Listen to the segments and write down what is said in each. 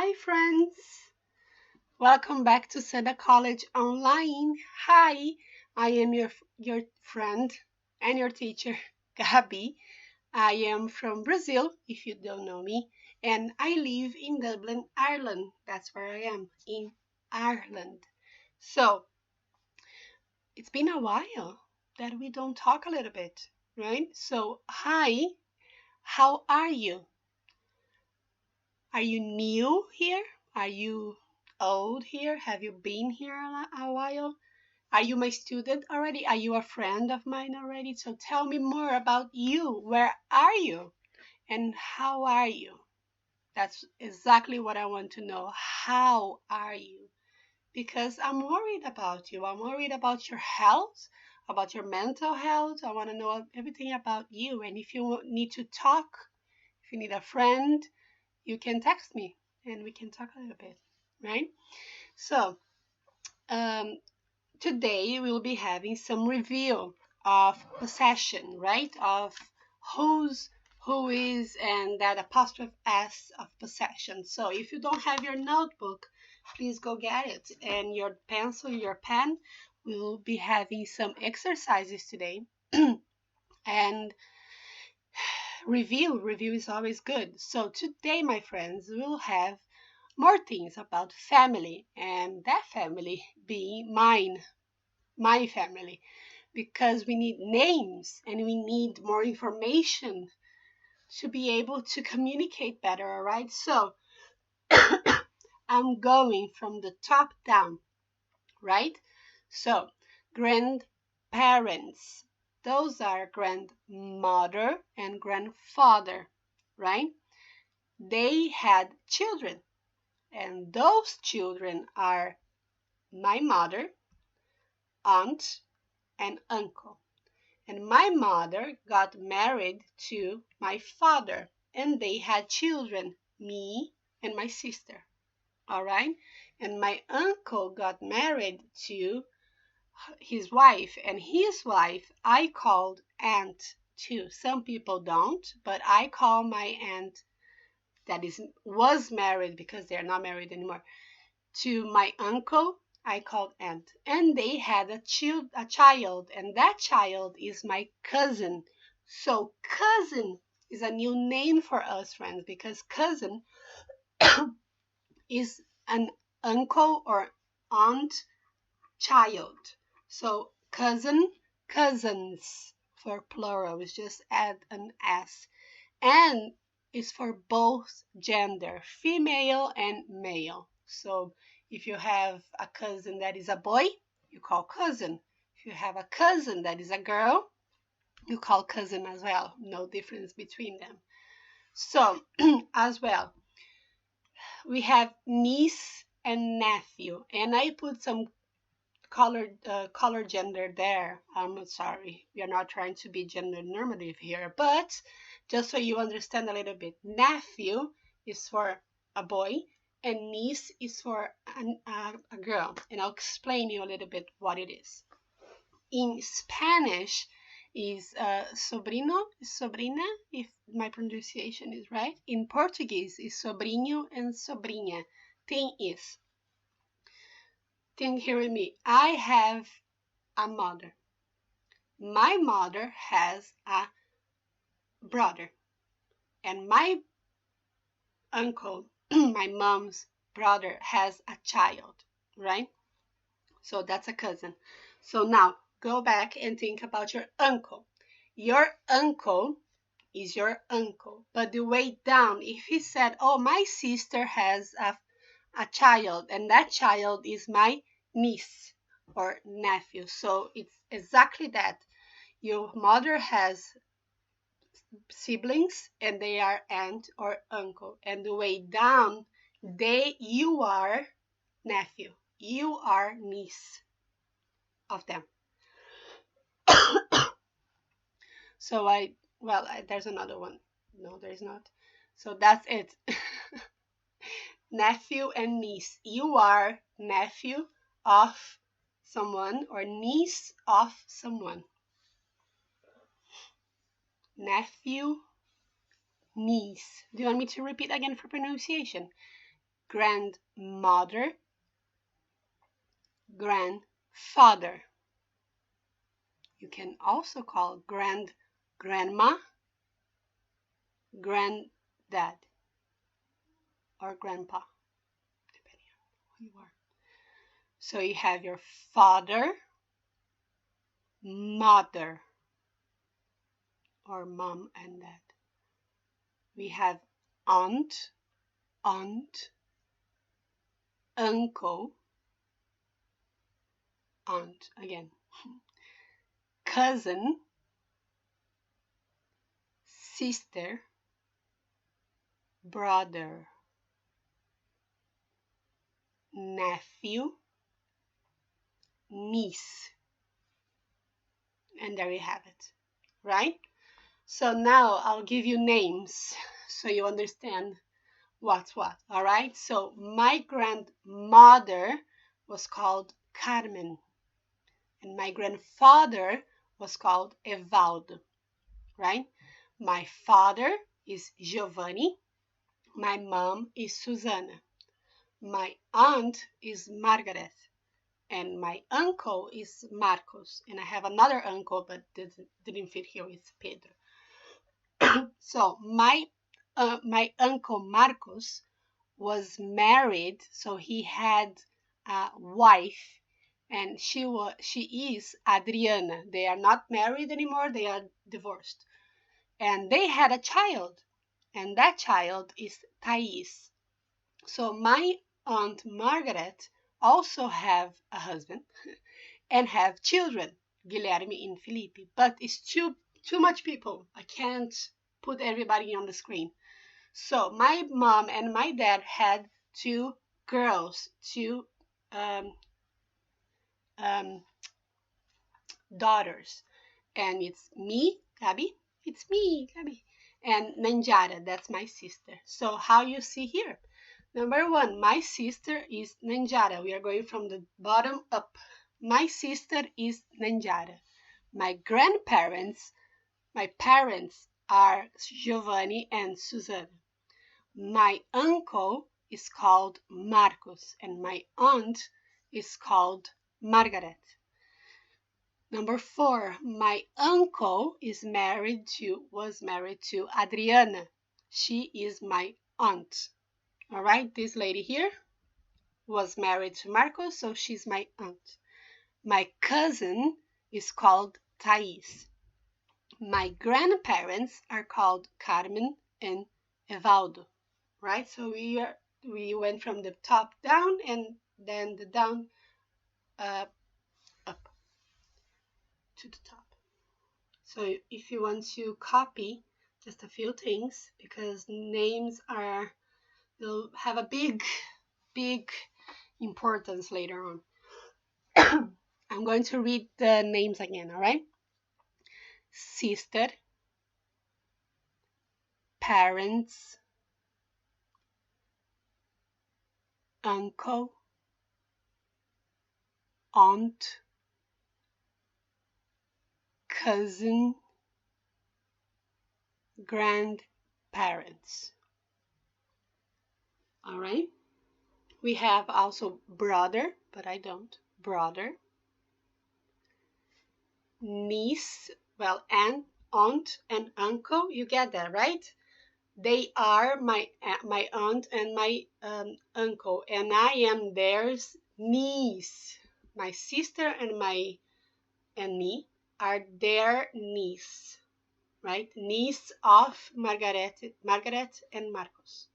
Hi, friends. Welcome back to SEDA College Online. Hi, I am your friend and your teacher, Gabi. I am from Brazil, if you don't know me, and I live in Dublin, Ireland. That's where I am, in Ireland. So, it's been a while that we don't talk a little bit, right? So, hi, how are you? Are you new here? Are you old here? Have you been here a while? Are you my student already? Are you a friend of mine already? So tell me more about you. Where are you? And how are you? That's exactly what I want to know. How are you? Because I'm worried about you. I'm worried about your health, about your mental health. I want to know everything about you. And if you need to talk, if you need a friend, you can text me and we can talk a little bit, right? So, um, today we'll be having some review of possession, right? Of who's, who is, and that apostrophe S of possession. So, if you don't have your notebook, please go get it. And your pencil, your pen, we'll be having some exercises today. And review is always good. So, today, my friends, we'll have more things about family, and that family being mine, my family, because we need names and we need more information to be able to communicate better. All right, so I'm going from the top down, right? So, grandparents, those are grandmother and grandfather, right? They had children, and those children are my mother, aunt, and uncle. And my mother got married to my father, and they had children, me and my sister. All right? And my uncle got married to his wife, and his wife I called aunt too. Some people don't, but I call my aunt that is was married, because they're not married anymore, to my uncle, I called aunt. And they had a child, and that child is my cousin. So cousin is a new name for us, friends, because cousin is an uncle or aunt child. So cousin, cousins for plural is just add an S. And is for both gender, female and male. So if you have a cousin that is a boy, you call cousin. If you have a cousin that is a girl, you call cousin as well. No difference between them. So as well, we have niece and nephew, and I put some color gender there. I'm sorry, we are not trying to be gender normative here, but just so you understand a little bit, nephew is for a boy and niece is for a girl, and I'll explain you a little bit what it is. In Spanish is sobrino, sobrina, if my pronunciation is right. In Portuguese is sobrinho and sobrinha. Thing is, think here with me, I have a mother. My mother has a brother, and my uncle, my mom's brother, has a child, right? So that's a cousin. So now go back and think about your uncle. Your uncle is your uncle, but the way down, if he said, oh, my sister has a child, and that child is my niece or nephew. So it's exactly that. Your mother has siblings and they are aunt or uncle, and the way down, you are nephew, you are niece of them. So there's another one. No, there's not. So that's it. Nephew and niece, you are nephew of someone or niece of someone. Nephew, niece. Do you want me to repeat again for pronunciation? grandmother, grandfather. You can also call grandma, granddad, or grandpa, depending on who you are. So you have your father, mother, or mom and dad. We have aunt, uncle, aunt again, cousin, sister, brother, nephew, niece. And there you have it, right? So now I'll give you names so you understand what's what, all right? So my grandmother was called Carmen, and my grandfather was called Evaldo, right? My father is Giovanni, my mom is Susana, my aunt is Margaret, and my uncle is Marcos, and I have another uncle but didn't fit here, it's Pedro. So my uncle Marcos was married, so he had a wife, and she is Adriana. They are not married anymore, they are divorced, and they had a child, and that child is Thais. So my aunt Margaret also have a husband and have children, Guilherme and Felipe, but it's too much people. I can't put everybody on the screen. So my mom and my dad had two girls, two um, um, daughters, and it's me, Gabi. It's me, Gabi, and Nanjara. That's my sister. So how you see here? Number one, my sister is Nanjara. We are going from the bottom up. My sister is Nanjara. My grandparents, my parents are Giovanni and Susana. My uncle is called Marcos, and my aunt is called Margaret. Number four, my uncle was married to Adriana. She is my aunt. All right, this lady here was married to Marcos, so she's my aunt. My cousin is called Thais. My grandparents are called Carmen and Evaldo, right? So we went from the top down and then the down up to the top. So if you want to copy just a few things, because names they'll have a big importance later on. I'm going to read the names again, all right? Sister, parents, uncle, aunt, cousin, grandparents. All right? We have also brother, but I don't. Brother, niece, well, aunt and uncle. You get that, right? They are my aunt and my uncle, and I am theirs niece. My sister and me are their niece, right? Niece of Margaret and Marcos,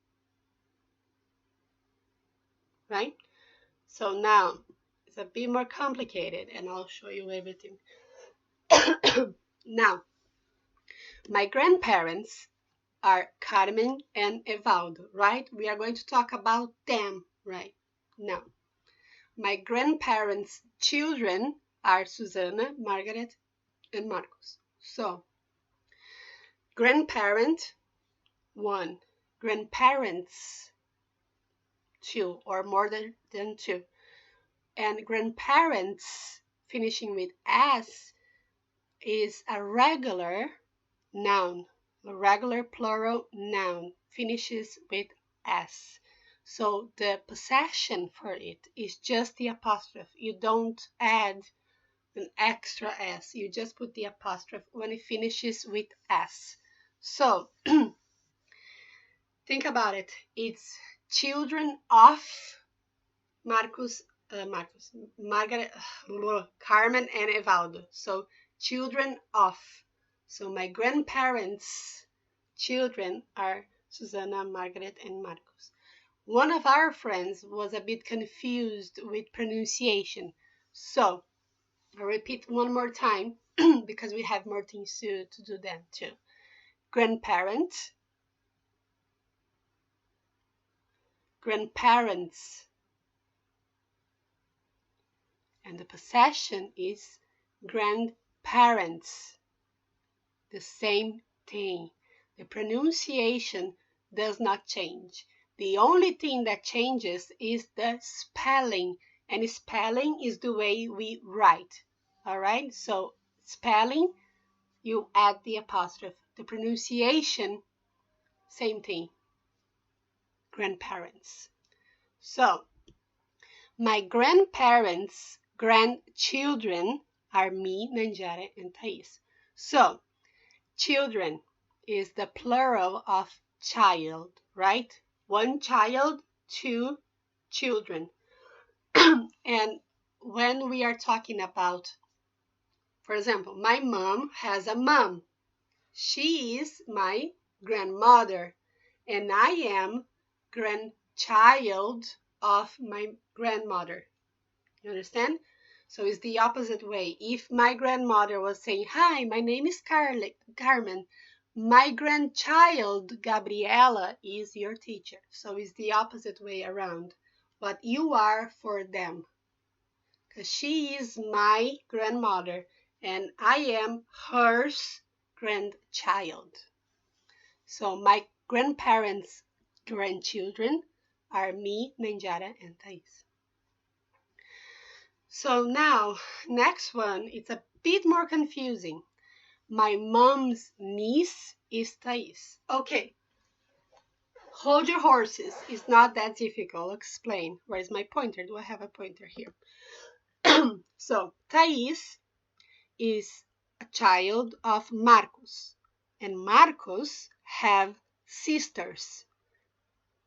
right? So now it's a bit more complicated, and I'll show you everything. Now, my grandparents are Carmen and Evaldo, right? We are going to talk about them right now. My grandparents' children are Susana, Margaret, and Marcos. So, grandparent, one. Grandparents, two, or more than two. And grandparents, finishing with S, is a regular noun. A regular plural noun finishes with S. So the possession for it is just the apostrophe. You don't add an extra S. You just put the apostrophe when it finishes with S. So think about it. It's children of Marcos, Margaret, Carmen, and Evaldo. So children of. So my grandparents' children are Susanna, Margaret, and Marcos. One of our friends was a bit confused with pronunciation. So I'll repeat one more time because we have more things to do then too. Grandparents, grandparents, and the possession is grandparents. The same thing. The pronunciation does not change. The only thing that changes is the spelling, and spelling is the way we write. All right, so spelling, you add the apostrophe. The pronunciation, same thing. Grandparents. So my grandparents' grandchildren are me, Nanjara, and Thais. So children is the plural of child, right? One child, two children. And when we are talking about, for example, my mom has a mom. She is my grandmother, and I am grandchild of my grandmother. You understand? So it's the opposite way. If my grandmother was saying, "Hi, my name is Carmen. My grandchild, Gabriela, is your teacher." So it's the opposite way around. What you are for them. Because she is my grandmother and I am hers grandchild. So my grandparents' grandchildren are me, Nanjara, and Thais. So now, next one, it's a bit more confusing. My mom's niece is Thais. Okay, hold your horses. It's not that difficult. I'll explain. Where's my pointer? Do I have a pointer here? So, Thais is a child of Marcos. And Marcos have sisters.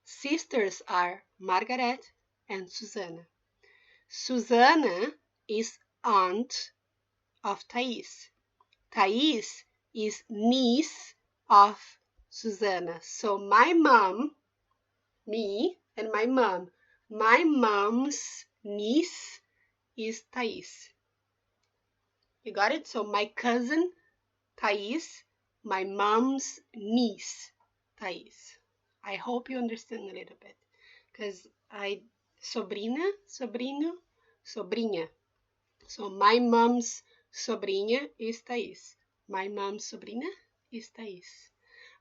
Sisters are Margaret and Susanna. Susanna is aunt of Thais. Thais is niece of Susanna. So my mom, me, and my mom's niece is Thais. You got it? So my cousin, Thais, my mom's niece, Thais. I hope you understand a little bit. Because sobrina, sobrino, sobrinha. So my mom's sobrinha is Thais. My mom's sobrina is Thais.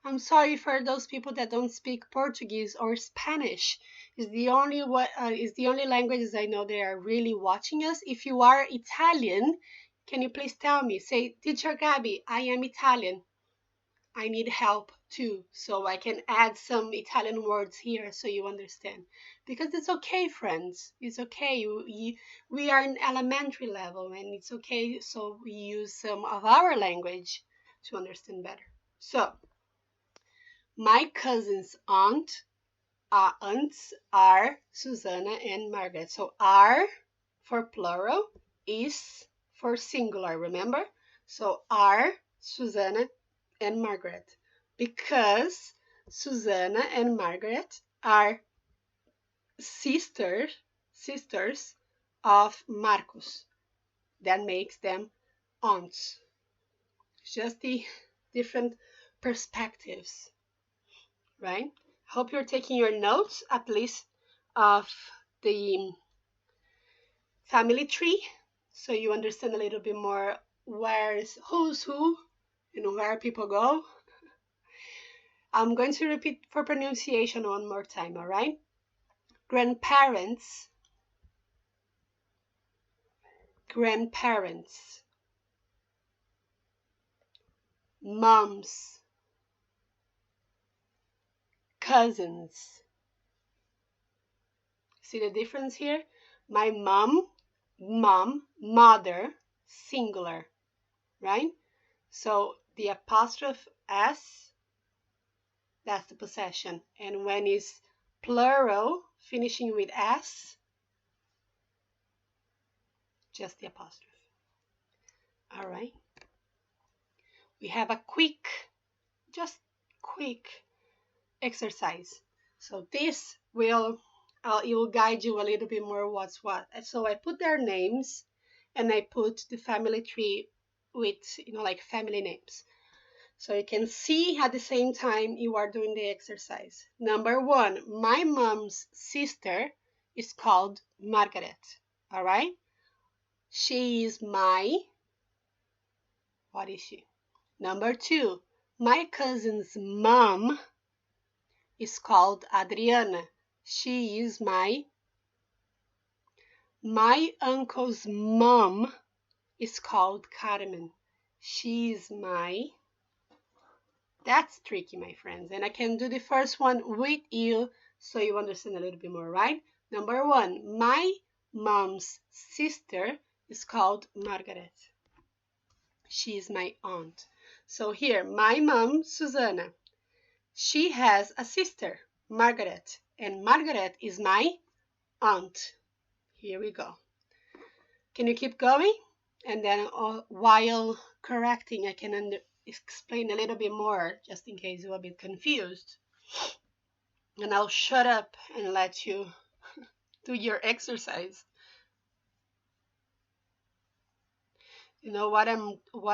I'm sorry for those people that don't speak Portuguese or Spanish. It's the only languages I know that are really watching us. If you are Italian, can you please tell me? Say, Teacher Gabi, I am Italian. I need help too, so I can add some Italian words here so you understand. Because it's okay, friends. It's okay. We are in elementary level, and it's okay. So we use some of our language to understand better. So my cousin's aunts are Susanna and Margaret. So R for plural, is for singular. Remember? So R, Susanna, and Margaret, because Susanna and Margaret are sisters of Marcos. That makes them aunts. Just the different perspectives, right? Hope you're taking your notes, at least of the family tree, so you understand a little bit more who's who and where people go. I'm going to repeat for pronunciation one more time, all right? Grandparents, grandparents, moms, cousins, See the difference here? My mom, mother, singular, right? So the apostrophe S, that's the possession. And when it's plural, finishing with S, just the apostrophe. All right. We have a just quick exercise. So this will, it will guide you a little bit more what's what. So I put their names and I put the family tree with, like family names. So you can see at the same time you are doing the exercise. Number one, my mom's sister is called Margaret. All right. She is what is she? Number two, my cousin's mom is called Adriana. She is my uncle's mom is called Carmen. She is that's tricky, my friends. And I can do the first one with you so you understand a little bit more, right? Number one, my mom's sister is called Margaret. She is my aunt. So here, my mom, Susanna, she has a sister, Margaret, and Margaret is my aunt. Here we go. Can you keep going? And then while correcting, I can explain a little bit more, just in case you're a bit confused. And I'll shut up and let you do your exercise. You know what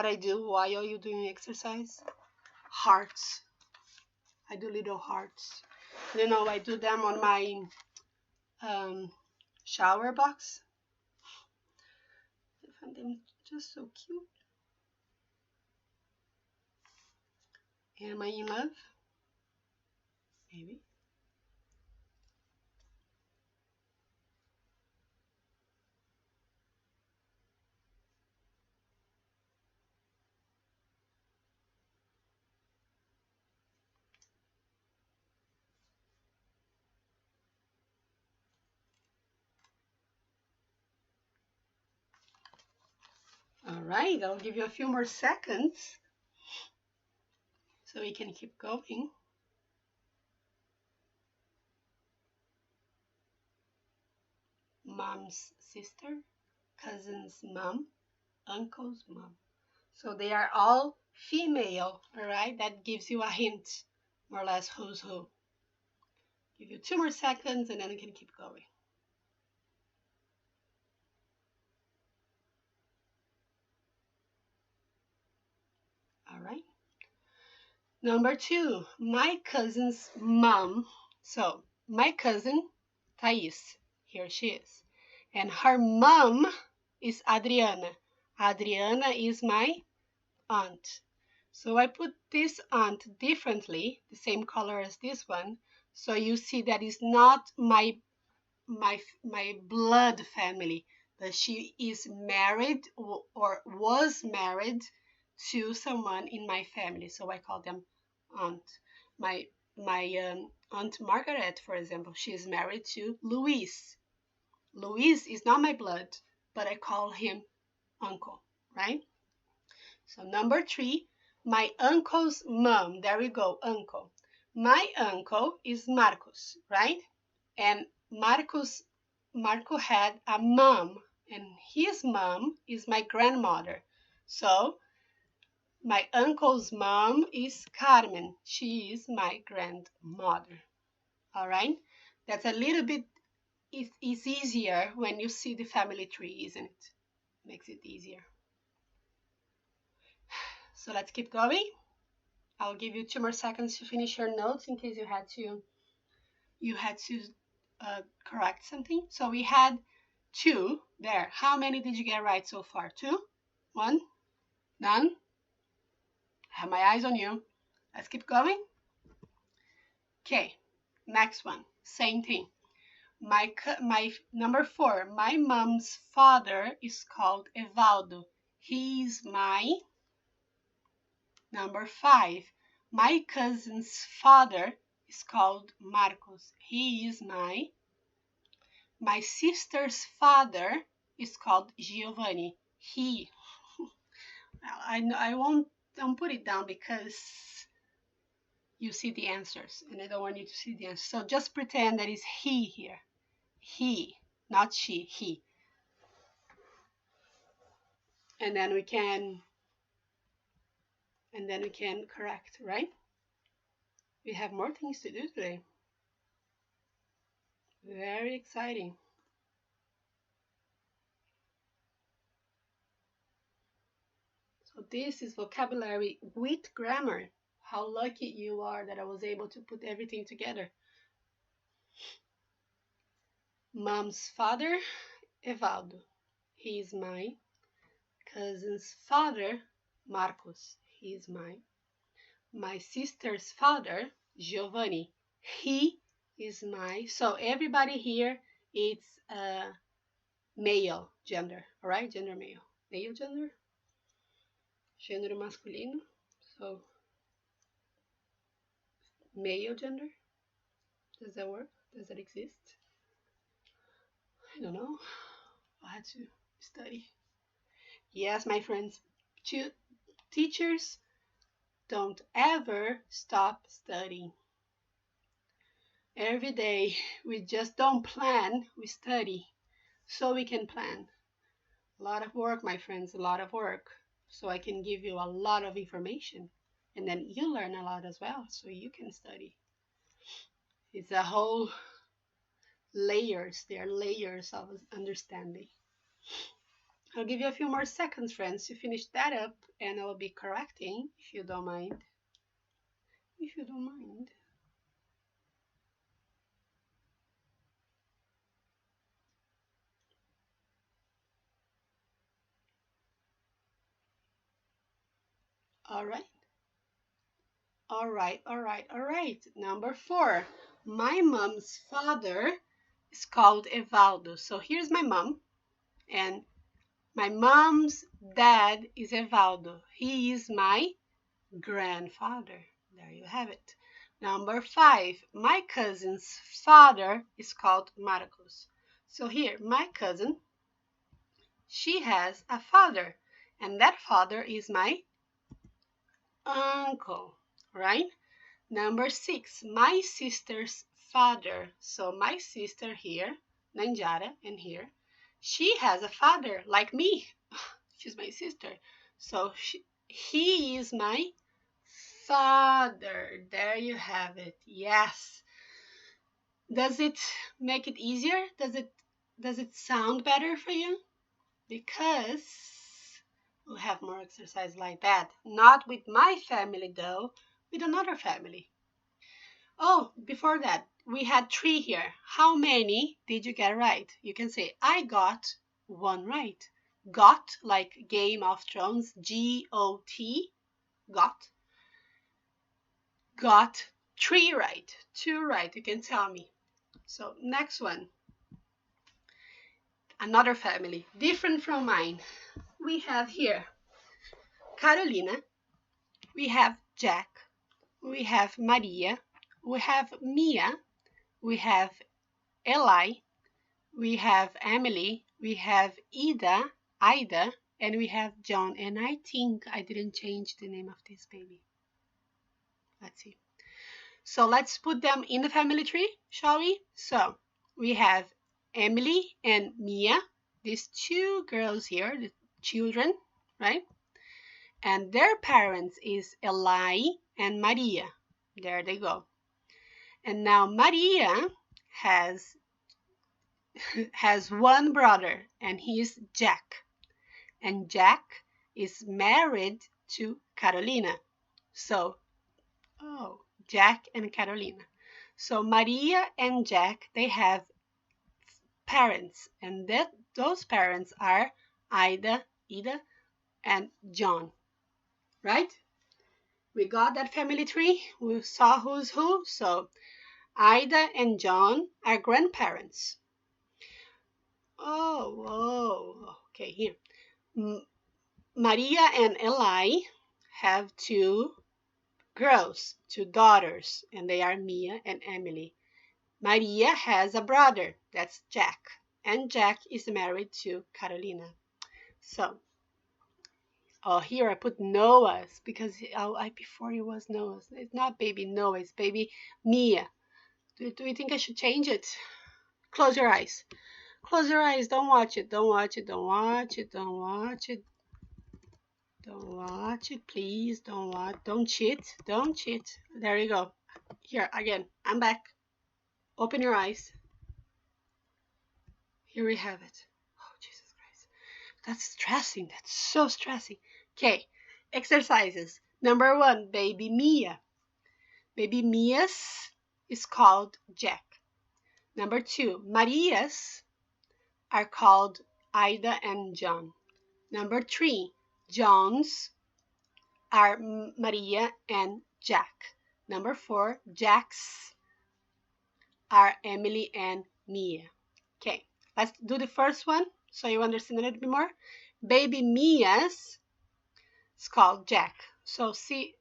I do while you're doing exercise? Hearts. I do little hearts. I do them on my shower box. I find them just so cute. Am I in love? Maybe. All right, I'll give you a few more seconds so we can keep going. Mom's sister, cousin's mom, uncle's mom. So they are all female, all right? That gives you a hint, more or less, who's who. Give you 2 more seconds and then we can keep going. All right. Number 2, my cousin's mom. So my cousin, Thais, here she is. And her mom is Adriana. Adriana is my aunt. So I put this aunt differently, the same color as this one. So you see that is not my blood family, that she is married or was married to someone in my family. So I call them aunt. My aunt Margaret, for example, she is married to Luis. Luis is not my blood, but I call him uncle, right? So number 3, my uncle's mom. There we go, uncle. My uncle is Marcos, right? And Marco had a mom, and his mom is my grandmother. So my uncle's mom is Carmen. She is my grandmother. All right? That's a little bit, it's easier when you see the family tree, isn't it? Makes it easier. So let's keep going. I'll give you 2 more seconds to finish your notes in case you had to correct something. So we had 2 there. How many did you get right so far? 2? 1? None? I have my eyes on you. Let's keep going. Okay, next one. Same thing. My number 4. My mom's father is called Evaldo. He's my number 5. My cousin's father is called Marcos. He is my My sister's father is called Giovanni. He. Well, I won't don't put it down because you see the answers, and I don't want you to see the answers. So just pretend that it's he here. He, not she. He. And then we can correct, right? We have more things to do today. Very exciting. So this is vocabulary with grammar. How lucky you are that I was able to put everything together. Mom's father, Evaldo. He is my cousin's father, Marcos. He is mine. My sister's father, Giovanni. He is my. So everybody here, it's male gender, all right? Gender male. Male gender, gênero masculino. So male gender. Does that work? Does that exist? I don't know. I had to study. Yes, my friends, teachers don't ever stop studying. Every day we just don't plan, we study so we can plan. A lot of work, my friends, a lot of work. So I can give you a lot of information. And then you learn a lot as well, so you can study. It's a whole layers. There are layers of understanding. I'll give you a few more seconds, friends, to finish that up, and I'll be correcting if you don't mind. If you don't mind. All right. All right, all right, all right. Number 4. My mom's father is called Evaldo. So here's my mom, and my mom's dad is Evaldo. He is my grandfather. There you have it. Number 5. My cousin's father is called Marcos. So here, my cousin, she has a father, and that father is my uncle, right? Number 6, my sister's father. So my sister here, Nanjara, and here, she has a father like me. She's my sister. So he is my father. There you have it. Yes. Does it make it easier? Does it sound better for you? Because we'll have more exercise like that. Not with my family though, with another family. Oh, before that, we had 3 here. How many did you get right? You can say, I got 1 right. Got, like Game of Thrones, G-O-T, got. Got 3 right, 2 right, you can tell me. So next one, another family, different from mine. We have here Carolina, we have Jack, we have Maria, we have Mia, we have Eli, we have Emily, we have Ida, and we have John. And I think I didn't change the name of this baby. Let's see. So let's put them in the family tree, shall we? So we have Emily and Mia, these 2 girls here, the children, right? And their parents is Eli and Maria. There they go. And now Maria has 1 brother, and he is Jack. And Jack is married to Carolina. So, Jack and Carolina. So Maria and Jack, they have parents, and those parents are Ida, and John, right? We got that family tree. We saw who's who. So Ida and John are grandparents. Okay, here. Maria and Eli have 2 girls, 2 daughters, and they are Mia and Emily. Maria has a brother. That's Jack. And Jack is married to Carolina. So, oh, here I put Noah's because before it was Noah's. It's not baby Noah, it's baby Mia. Do you think I should change it? Close your eyes. Close your eyes. Don't watch it. Don't watch it. Don't watch it. Don't watch it. Don't watch it, please. Don't watch. Don't cheat. Don't cheat. There you go. Here again. I'm back. Open your eyes. Here we have it. Oh, Jesus Christ. That's stressing. That's so stressing. Okay. Exercises. Number 1, baby Mia. Baby Mia's is called Jack. Number 2, Maria's are called Ida and John. Number 3, John's are Maria and Jack. Number 4, Jack's are Emily and Mia. Okay, let's do the first one so you understand a little bit more. Baby Mia's is called Jack. So see,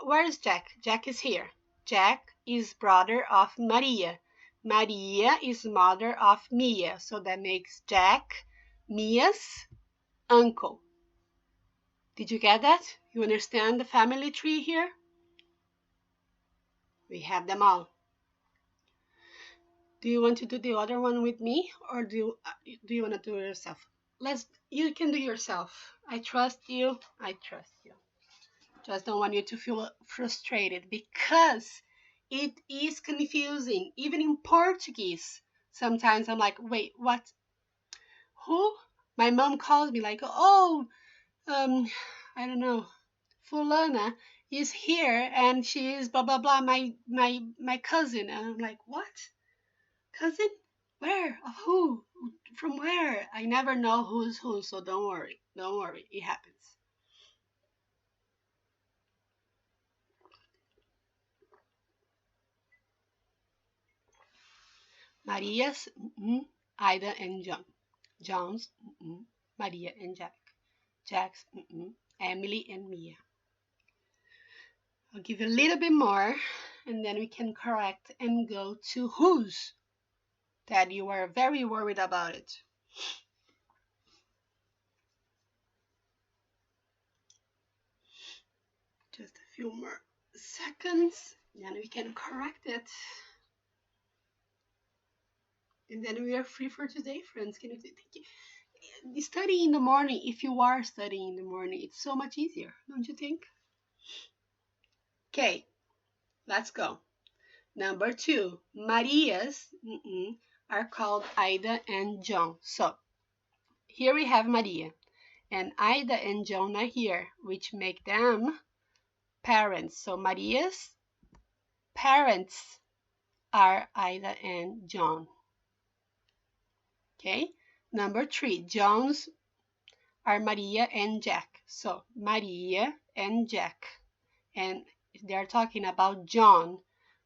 where is Jack? Jack is here. Jack is brother of Maria. Maria is mother of Mia. So that makes Jack Mia's uncle. Did you get that? You understand the family tree here? We have them all. Do you want to do the other one with me, or do you want to do it yourself? You can do yourself. I trust you. I trust you. Just don't want you to feel frustrated because it is confusing. Even in Portuguese, sometimes I'm like, wait, what? Who? My mom calls me like, oh, I don't know, Fulana is here and she is blah blah blah, my cousin. And I'm like, what? Cousin? Where? Of who? From where? I never know who's who, so don't worry. Don't worry. It happens. Maria's, Ida and John. John's, Maria and Jack. Jack's, Emily and Mia. I'll give you a little bit more, and then we can correct and go to whose that you are very worried about it. Just a few more seconds, then we can correct it. And then we are free for today, friends. Can you study in the morning? If you are studying in the morning, it's so much easier, don't you think? Okay, let's go. Number 2, Maria's are called Ida and John. So here we have Maria, and Ida and John are here, which make them parents. So Maria's parents are Ida and John. Okay, number 3, John's are Maria and Jack. So Maria and Jack, and they're talking about John.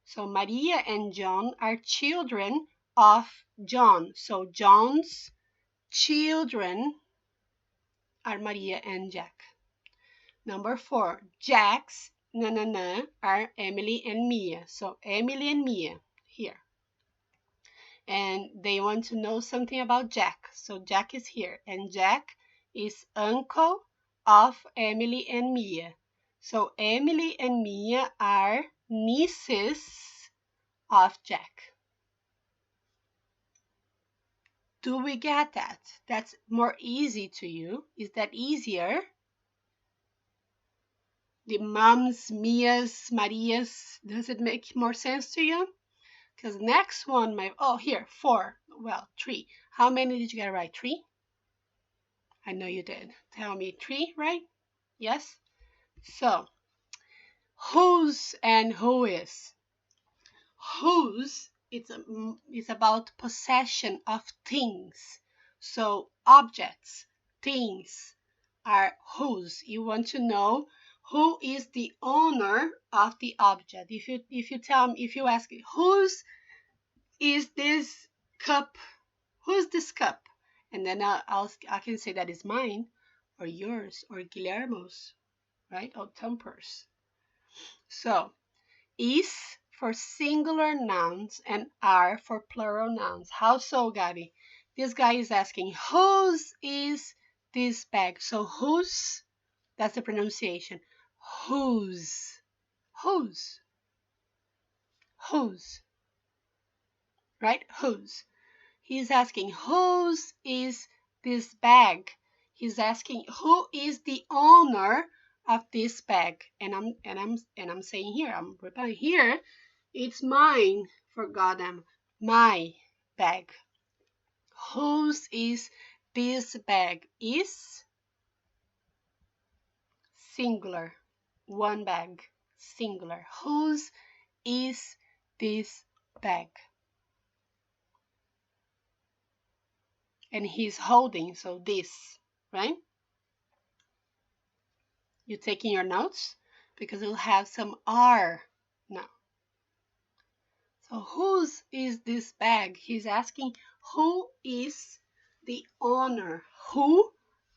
So Maria and John are children of John. So John's children are Maria and Jack. Number 4, Jack's are Emily and Mia. So Emily and Mia here. And they want to know something about Jack. So Jack is here, and Jack is uncle of Emily and Mia. So Emily and Mia are nieces of Jack. Do we get that? That's more easy to you. Is that easier? The moms, Mia's, Maria's, does it make more sense to you? Because next one, here, 4. Well, 3. How many did you get right? 3? I know you did. Tell me 3, right? Yes? So, whose and who is? Whose, it's about possession of things. So, objects, things are whose. You want to know who is the owner of the object. If you ask me, whose is this cup? Who's this cup? And then I can say that is mine, or yours, or Guillermo's, right? Or Temper's. So, is for singular nouns and R for plural nouns. How so, Gabby? This guy is asking, whose is this bag? So whose, that's the pronunciation. Whose, whose, whose, right? Whose. He's asking, whose is this bag? He's asking, who is the owner of this bag? And I'm saying here, I'm replying here, it's mine, for goddamn, my bag. Whose is this bag? Is singular. One bag, singular. Whose is this bag? And he's holding, so this, right? You taking your notes? Because it'll have some R now. So whose is this bag? He's asking who is the owner. Who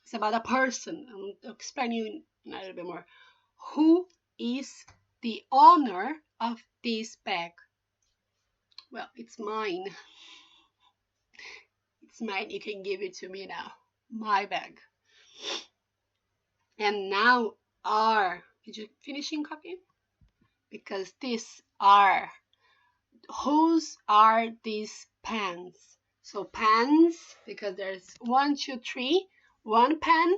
is about a person. I'll explain you a little bit more. Who is the owner of this bag? Well, it's mine. It's mine. You can give it to me now. My bag. And now R. Did you finish copying? Because this R. Whose are these pens? So pens, because there's 1, 2, 3, 1 pen,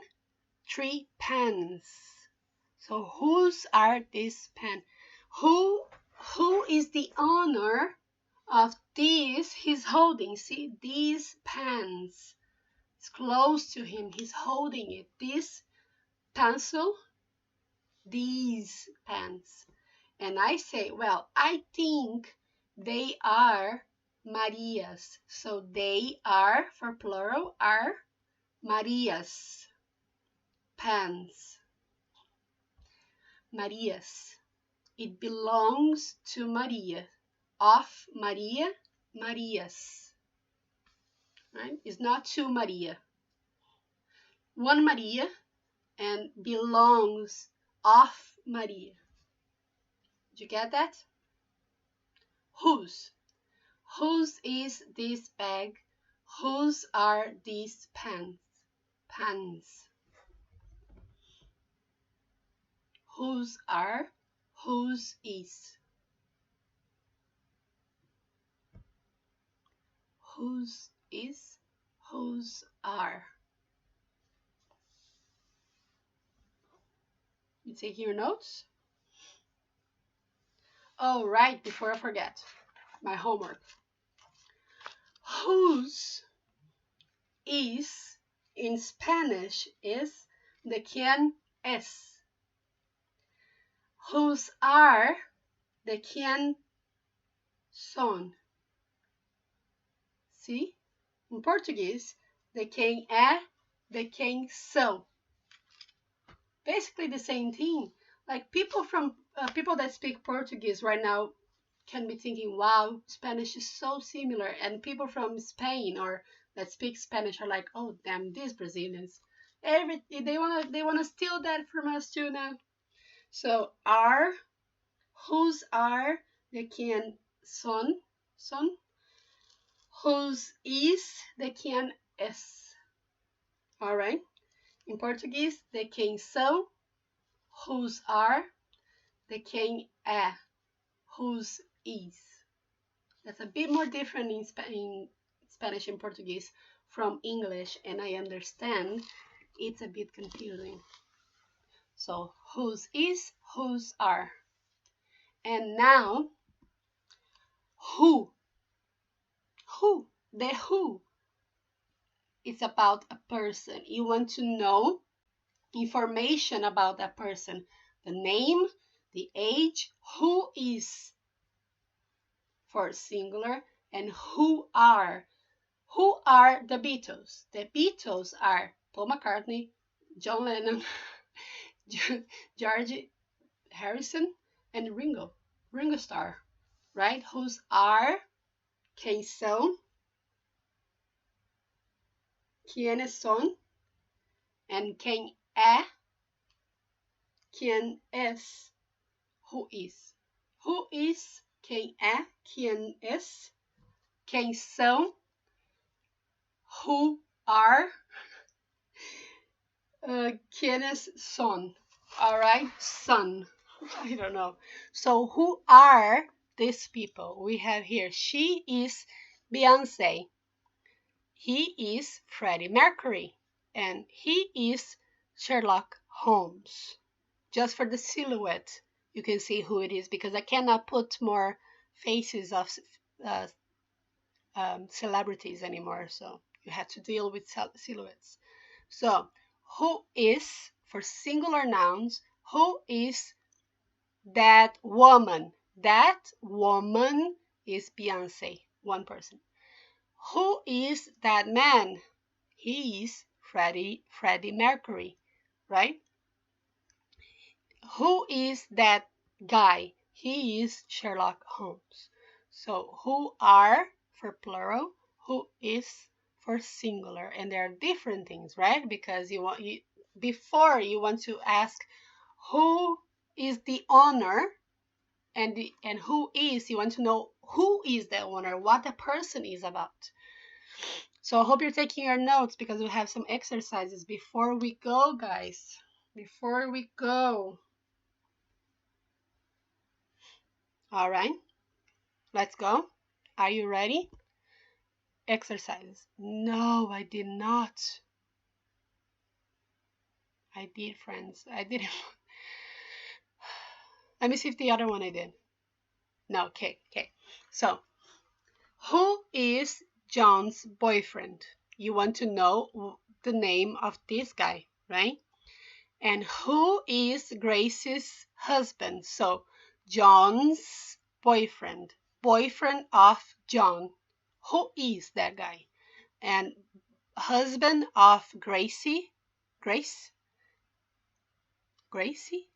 3 pens. So whose are these pens? Who is the owner of these he's holding? See, these pens. It's close to him. He's holding it. This pencil, these pens. And I say, well, I think they are Maria's. So they are, for plural, are Maria's pens. Maria's. It belongs to Maria. Of Maria, Maria's. Right? It's not to Maria. One Maria and belongs of Maria. Did you get that? Whose? Whose is this bag? Whose are these pens? Pens. Whose are? Whose is? Whose is? Whose are? You taking your notes? Oh, right, before I forget, my homework. Whose is in Spanish is de quién es. Whose are de quién son. See? In Portuguese, de quem é, de quem são. Basically the same thing. Like people that speak Portuguese right now can be thinking, wow, Spanish is so similar. And people from Spain or that speak Spanish are like, oh, damn, these Brazilians. They wanna steal that from us too now. So are, whose are, de quien son, whose is, de quien es. All right. In Portuguese, de quem são, whose are, de quem é, whose is. That's a bit more different in Spanish and Portuguese from English, and I understand it's a bit confusing. So whose is, whose are. And now, who. The who. It's about a person. You want to know information about that person. The name, the age, who is for singular, and who are. Who are the Beatles? The Beatles are Paul McCartney, John Lennon, George Harrison, and Ringo Starr, right? Whose are, quem são, quiénes son, and quem é, quién es, who is. Who is Quem é? Quem es? Quem são? Who are? Quienes son? All right, son. I don't know. So who are these people we have here? She is Beyonce. He is Freddie Mercury. And he is Sherlock Holmes. Just for the silhouette, you can see who it is because I cannot put more faces of uh, celebrities anymore. So you have to deal with silhouettes. So who is, for singular nouns, who is that woman? That woman is Beyonce, one person. Who is that man? He is Freddie Mercury, right? Who is that guy? He is Sherlock Holmes. So who are for plural, who is for singular, and there are different things, right? Because before you want to ask who is the owner, and who is, you want to know who is the owner, what the person is about. So I hope you're taking your notes because we have some exercises before we go, guys. Before we go. All right, let's go. Are you ready? Exercises. No, I did not. I did, friends. I didn't. Let me see if the other one I did. No, okay. So, who is John's boyfriend? You want to know the name of this guy, right? And who is Grace's husband? So, John's boyfriend. Boyfriend of John. Who is that guy? And husband of Gracie. Gracie? Gracie?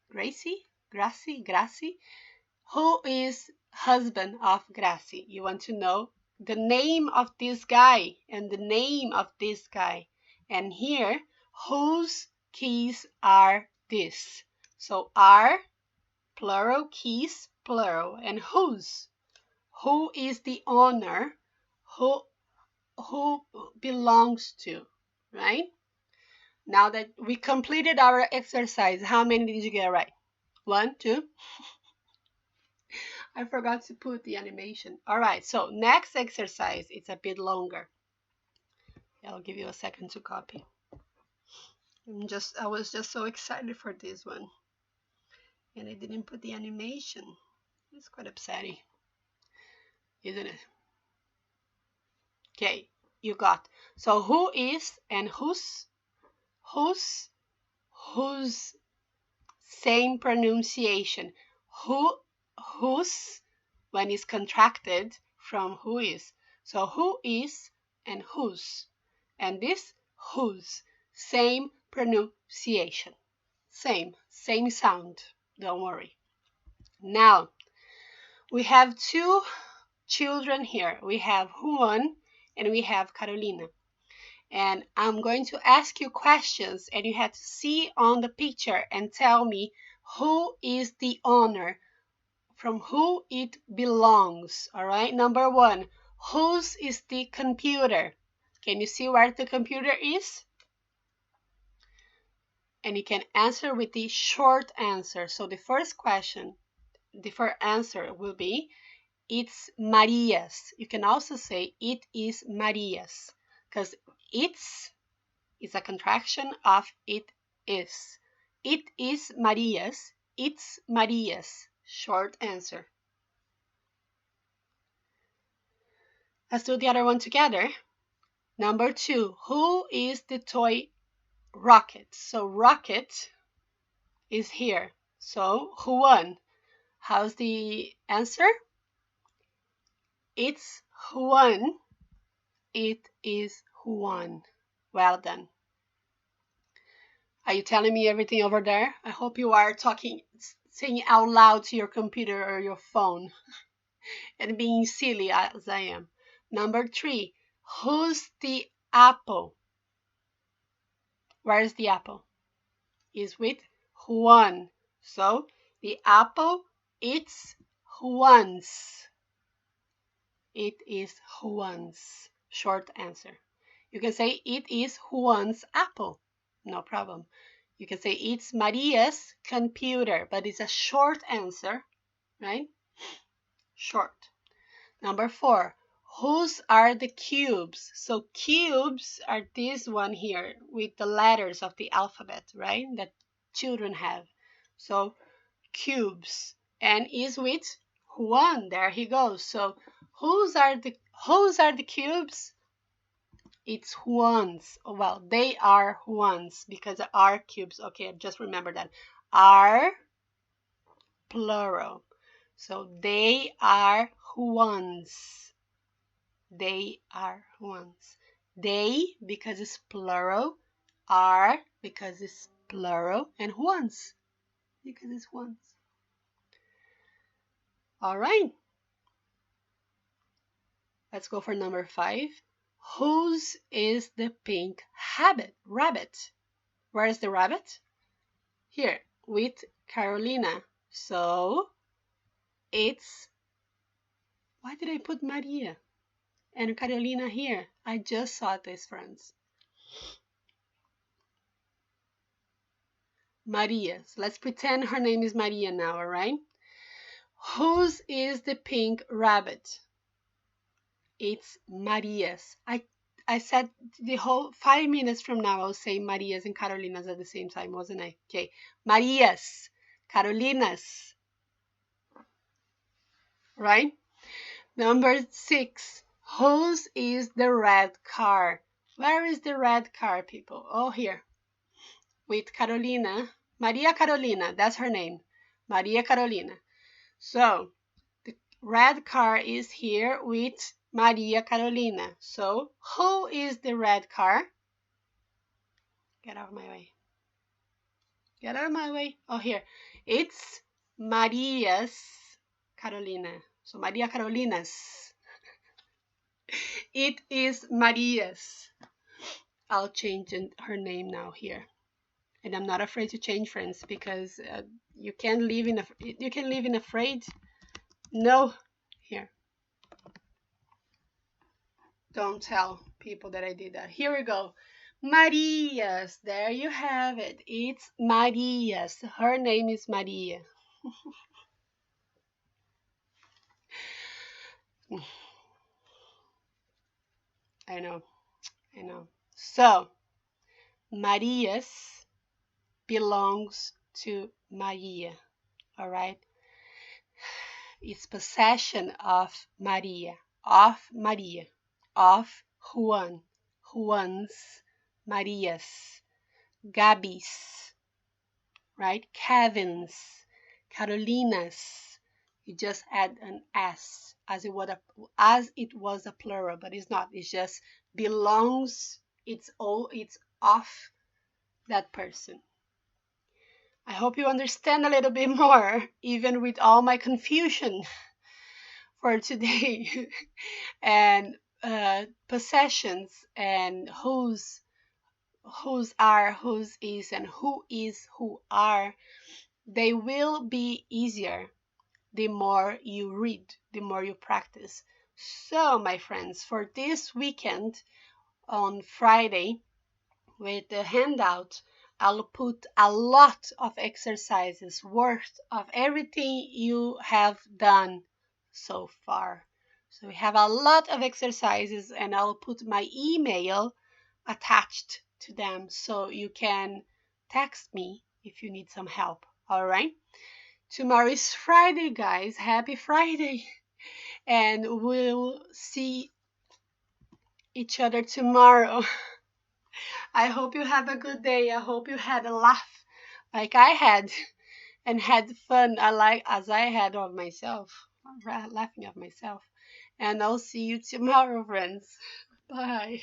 Who is husband of Gracie? You want to know the name of this guy and the name of this guy. And here, whose keys are this? So are, plural, keys, plural. And whose? Who is the owner? Who belongs to, right? Now that we completed our exercise, how many did you get right? 1, 2. I forgot to put the animation. All right, so next exercise, it's a bit longer. I'll give you a second to copy. I was just so excited for this one. And I didn't put the animation. It's quite upsetting, isn't it? Okay, you got. So who is and whose, same pronunciation. Whose, when it's contracted from who is. So who is and whose. And this whose, same pronunciation. Same sound. Don't worry. Now, we have two children here. We have Juan and we have Carolina. And I'm going to ask you questions and you have to see on the picture and tell me who is the owner, from who it belongs. All right, number 1, whose is the computer? Can you see where the computer is? And you can answer with the short answer. So the first question, the first answer will be, it's Maria's. You can also say it is Maria's, because it's is a contraction of it is. It is Maria's. It's Maria's. Short answer. Let's do the other one together. Number 2, who is the toy Rocket? So Rocket is here. So who won? How's the answer? It's Juan. It is Juan. Well done. Are you telling me everything over there? I hope you are saying out loud to your computer or your phone and being silly as I am. Number 3, who's the apple? Where is the apple? Is with Juan. So the apple, it's Juan's. It is Juan's. Short answer. You can say it is Juan's apple. No problem. You can say it's Maria's computer, but it's a short answer, right? Short. Number 4. Whose are the cubes? So cubes are this one here with the letters of the alphabet, right? That children have. So cubes. And is with Juan. There he goes. So whose are the cubes? It's Juan's. Oh, well, they are Juan's because they are cubes. Okay, just remember that. Are plural. So they are Juan's. They are Juan's. They because it's plural. Are because it's plural. And Juan's because it's Juan's. All right. Let's go for number 5. Whose is the pink rabbit? Where is the rabbit? Here, with Carolina. So, it's... Why did I put Maria and Carolina here? I just saw this, friends. Maria. So let's pretend her name is Maria now, all right? Whose is the pink rabbit? It's Maria's. I said the whole 5 minutes from now I'll say Maria's and Carolina's at the same time, wasn't I? Okay. Maria's, Carolina's. Right? Number 6. Whose is the red car? Where is the red car, people? Oh, here. With Carolina. Maria Carolina. That's her name. Maria Carolina. So, the red car is here with Maria Carolina. So, who is the red car? Get out of my way. Get out of my way. Oh, here. It's Maria's Carolina. So, Maria Carolina's. It is Maria's. I'll change her name now here. And I'm not afraid to change, friends, because you can live in afraid. No. Here. Don't tell people that I did that. Here we go. Maria's. There you have it. It's Maria's. Her name is Maria. I know. So, Maria's belongs to Maria. All right? It's possession of Maria. Of Juan. Juan's, Maria's, Gabby's, right? Kevin's, Carolina's. You just add an S as it was a plural, but it's not. It just belongs. It's of that person. I hope you understand a little bit more, even with all my confusion for today. And possessions and whose are, whose is, and who is, who are, they will be easier the more you read, the more you practice. So, my friends, for this weekend on Friday with the handout, I'll put a lot of exercises worth of everything you have done so far. So we have a lot of exercises, and I'll put my email attached to them so you can text me if you need some help. All right? Tomorrow is Friday, guys. Happy Friday. And we'll see each other tomorrow. I hope you have a good day. I hope you had a laugh like I had and had fun as I had of myself, laughing at myself. And I'll see you tomorrow, friends. Bye.